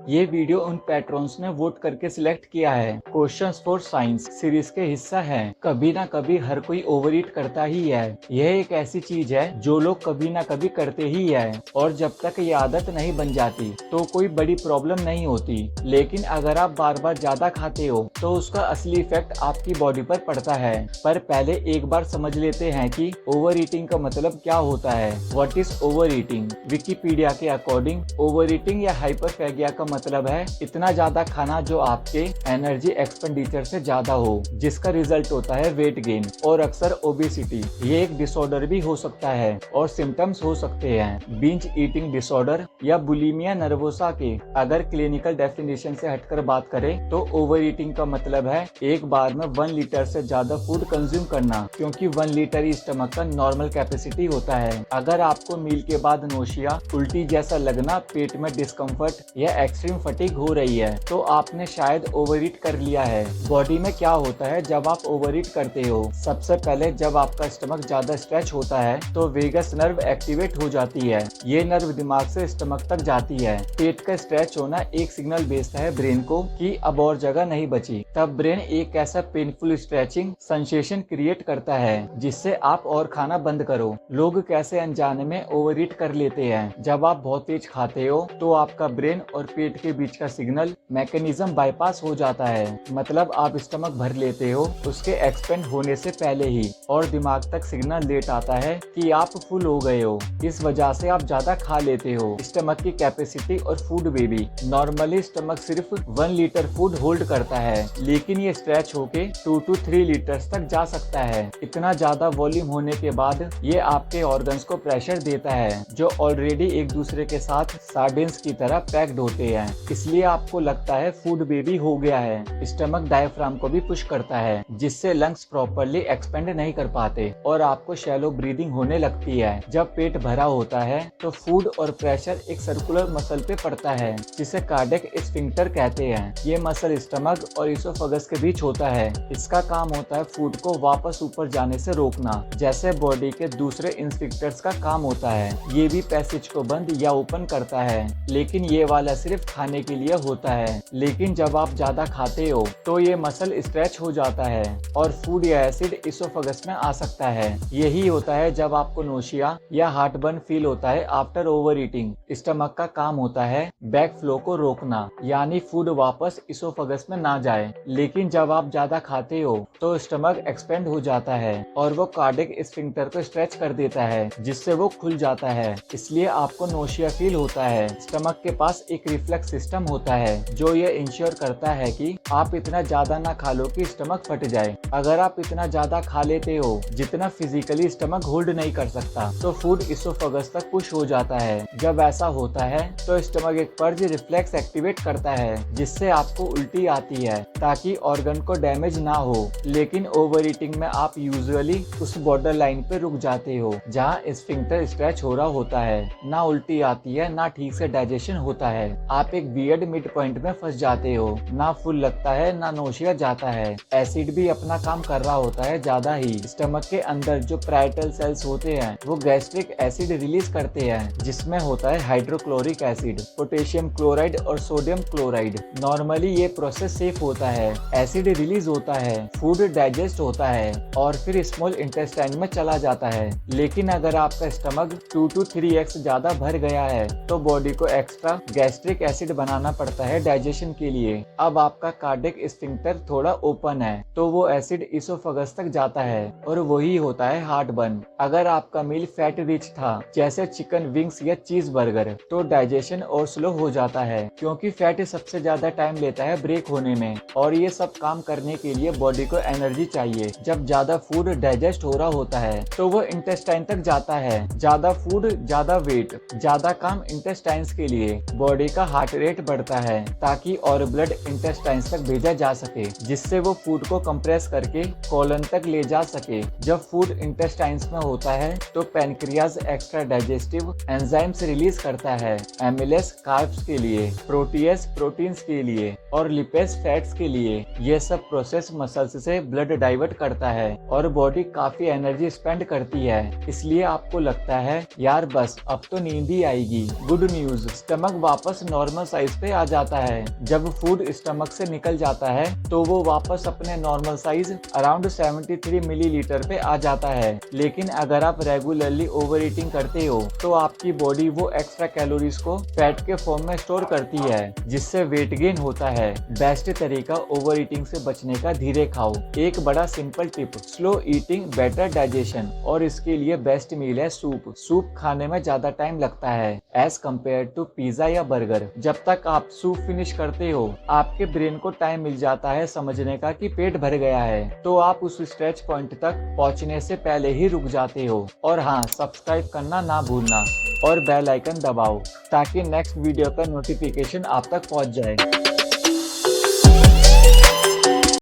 ये वीडियो उन पैट्रॉन्स ने वोट करके सिलेक्ट किया है। क्वेश्चंस फॉर साइंस सीरीज के हिस्सा है। कभी ना कभी हर कोई ओवर ईट करता ही है। यह एक ऐसी चीज है जो लोग कभी ना कभी करते ही है और जब तक ये आदत नहीं बन जाती तो कोई बड़ी प्रॉब्लम नहीं होती। लेकिन अगर आप बार बार ज्यादा खाते हो तो उसका असली इफेक्ट आपकी बॉडी पर पड़ता है। पर पहले एक बार समझ लेते हैं कि ओवर ईटिंग का मतलब क्या होता है। What is over eating? Wikipedia के अकॉर्डिंग ओवर ईटिंग या हाइपरफेगिया का मतलब है इतना ज्यादा खाना जो आपके एनर्जी एक्सपेंडिचर से ज्यादा हो, जिसका रिजल्ट होता है वेट गेन और अक्सर ओबेसिटी। ये एक डिसऑर्डर भी हो सकता है और सिम्टम्स हो सकते हैं बिंज ईटिंग डिसऑर्डर या बुलिमिया नर्वोसा के। अगर क्लिनिकल डेफिनेशन से हटकर बात करें तो ओवर ईटिंग का मतलब है एक बार में 1 लीटर से ज्यादा फूड कंज्यूम करना, क्योंकि 1 लीटर ही स्टमक का नॉर्मल कैपेसिटी होता है। अगर आपको मील के बाद नोशिया, उल्टी जैसा लगना, पेट में डिस्कम्फर्ट या एक्सट्रीम फटीग हो रही है तो आपने शायद ओवर ईट कर लिया है। बॉडी में क्या होता है जब आप ओवर ईट करते हो? सबसे पहले जब आपका स्टमक ज्यादा स्ट्रेच होता है तो वेगस नर्व एक्टिवेट हो जाती है। ये नर्व दिमाग से स्टमक तक जाती है। पेट का स्ट्रेच होना एक सिग्नल भेजता है ब्रेन को कि अब और जगह नहीं बची। तब ब्रेन एक ऐसा पेनफुल स्ट्रेचिंग सेंसेशन क्रिएट करता है जिससे आप और खाना बंद करो। लोग कैसे अनजाने में ओवर ईट कर लेते हैं? जब आप बहुत तेज खाते हो तो आपका ब्रेन और पेट के बीच का सिग्नल मैकेनिज्म बाईपास हो जाता है। मतलब आप स्टमक भर लेते हो उसके एक्सपेंड होने से पहले ही, और दिमाग तक सिग्नल लेट आता है कि आप फुल हो गए हो। इस वजह से आप ज्यादा खा लेते हो। स्टमक की कैपेसिटी और फूड बेबी। नॉर्मली स्टमक सिर्फ 1 लीटर फूड होल्ड करता है, लेकिन ये स्ट्रेच होके 2 to 3 लीटर्स तक जा सकता है। इतना ज्यादा वॉल्यूम होने के बाद ये आपके ऑर्गन्स को प्रेशर देता है जो ऑलरेडी एक दूसरे के साथ सार्डिन्स की तरह पैक्ड होते हैं। इसलिए आपको लगता है फूड बेबी हो गया है। स्टमक डायफ्राम को भी पुश करता है जिससे लंग्स प्रॉपर्ली एक्सपेंड नहीं कर पाते और आपको शैलो ब्रीदिंग होने लगती है। जब पेट भरा होता है तो फूड और प्रेशर एक सर्कुलर मसल पे पड़ता है जिसे कार्डियक स्फिंक्टर कहते हैं। ये मसल स्टमक और इसोफेगस के बीच होता है। इसका काम होता है फूड को वापस ऊपर जाने से रोकना, जैसे बॉडी के दूसरे इंस्फिक्टर्स का काम होता है। ये भी पैसेज को बंद या ओपन करता है, लेकिन ये वाला सिर्फ खाने के लिए होता है। लेकिन जब आप ज्यादा खाते हो तो ये मसल स्ट्रेच हो जाता है और फूड या एसिड इसोफेगस में आ सकता है। यही होता है जब आपको नोशिया या हार्ट बर्न फील होता है आफ्टर ओवर ईटिंग। स्टमक का काम होता है बैक फ्लो को रोकना, यानी फूड वापस इसोफेगस में ना जाए। लेकिन जब आप ज्यादा खाते हो तो स्टमक एक्सपेंड हो जाता है और वो कार्डियक स्फिंक्टर को स्ट्रेच कर देता है जिससे वो खुल जाता है। इसलिए आपको नोशिया फील होता है। स्टमक के पास एक रिफ्लेक्स सिस्टम होता है जो ये इंश्योर करता है कि आप इतना ज्यादा ना खा लो कि स्टमक फट जाए। अगर आप इतना ज्यादा खा लेते हो जितना फिजिकली स्टमक होल्ड नहीं कर सकता तो फूड इसोफेगस तक पुश हो जाता है। जब ऐसा होता है तो स्टमक एक पर्ज रिफ्लेक्स एक्टिवेट करता है जिससे आपको उल्टी आती है ताकि ऑर्गन को डैमेज ना हो। लेकिन ओवर ईटिंग में आप यूजुअली उस बॉर्डर लाइन पे रुक जाते हो जहाँ स्फिंक्टर स्ट्रेच हो रहा होता है। ना उल्टी आती है ना ठीक से डाइजेशन होता है। आप एक वियर्ड मिड पॉइंट में फंस जाते हो। ना फुल लगता है ना नोशिया जाता है। एसिड भी अपना काम कर रहा होता है ज्यादा ही। स्टमक के अंदर जो पैराइटल सेल्स होते हैं वो गैस्ट्रिक एसिड रिलीज करते हैं जिसमें होता है हाइड्रोक्लोरिक एसिड, पोटेशियम क्लोराइड और सोडियम क्लोराइड। नॉर्मली ये प्रोसेस सेफ होता है। एसिड रिलीज होता है, फूड डाइजेस्ट होता है और फिर स्मॉल इंटेस्टाइन में चला जाता है। लेकिन अगर आपका स्टमक 2 to 3x ज्यादा भर गया है तो बॉडी को एक्स्ट्रा गैस्ट्रिक एसिड बनाना पड़ता है डाइजेशन के लिए। अब आपका कार्डियक स्फिंक्टर थोड़ा ओपन है तो वो एसिड इसोफेगस तक जाता है और वही होता है हार्ट बर्न। अगर आपका मील फैट रिच था जैसे चिकन विंग्स या चीज बर्गर तो डाइजेशन और स्लो हो जाता है क्योंकि फैट सबसे ज्यादा टाइम लेता है ब्रेक होने में और ये सब काम करने के लिए बॉडी को एनर्जी चाहिए। जब ज्यादा फूड डाइजेस्ट हो रहा होता है तो वो इंटेस्टाइन तक जाता है। ज्यादा फूड ज्यादा वेट, ज्यादा काम इंटेस्टाइन्स के लिए। बॉडी का हार्ट रेट बढ़ता है ताकि और ब्लड इंटेस्टाइन्स तक भेजा जा सके जिससे वो फूड को कंप्रेस करके कोलन तक ले जा सके। जब फूड इंटेस्टाइन्स में होता है तो pancreas extra digestive enzymes release करता है। एमिलेस कार्ब्स के लिए, प्रोटीएस प्रोटीन्स के लिए और लिपेस फैट्स के लिए। ये सब प्रोसेस मसल्स से ब्लड डाइवर्ट करता है और बॉडी काफी एनर्जी स्पेंड करती है। इसलिए आपको लगता है यार बस अब तो नींद ही आएगी। गुड न्यूज, स्टमक वापस नॉर्मल नॉर्मल साइज पे आ जाता है। जब फूड स्टमक से निकल जाता है तो वो वापस अपने नॉर्मल साइज अराउंड 73 मिलीलीटर पे आ जाता है। लेकिन अगर आप रेगुलरली ओवर ईटिंग करते हो तो आपकी बॉडी वो एक्स्ट्रा कैलोरीज को फैट के फॉर्म में स्टोर करती है, जिससे वेट गेन होता है। बेस्ट तरीका ओवर ईटिंग से बचने का, धीरे खाओ। एक बड़ा simple tip, slow eating better digestion, और इसके लिए बेस्ट मील है सूप। सूप खाने में ज्यादा टाइम लगता है एज कम्पेयर टू पिज्जा या बर्गर। जब तक आप सूप फिनिश करते हो आपके ब्रेन को टाइम मिल जाता है समझने का कि पेट भर गया है, तो आप उस स्ट्रेच पॉइंट तक पहुंचने से पहले ही रुक जाते हो। और हाँ, सब्सक्राइब करना ना भूलना और बेल आइकन दबाओ ताकि नेक्स्ट वीडियो का नोटिफिकेशन आप तक पहुंच जाए।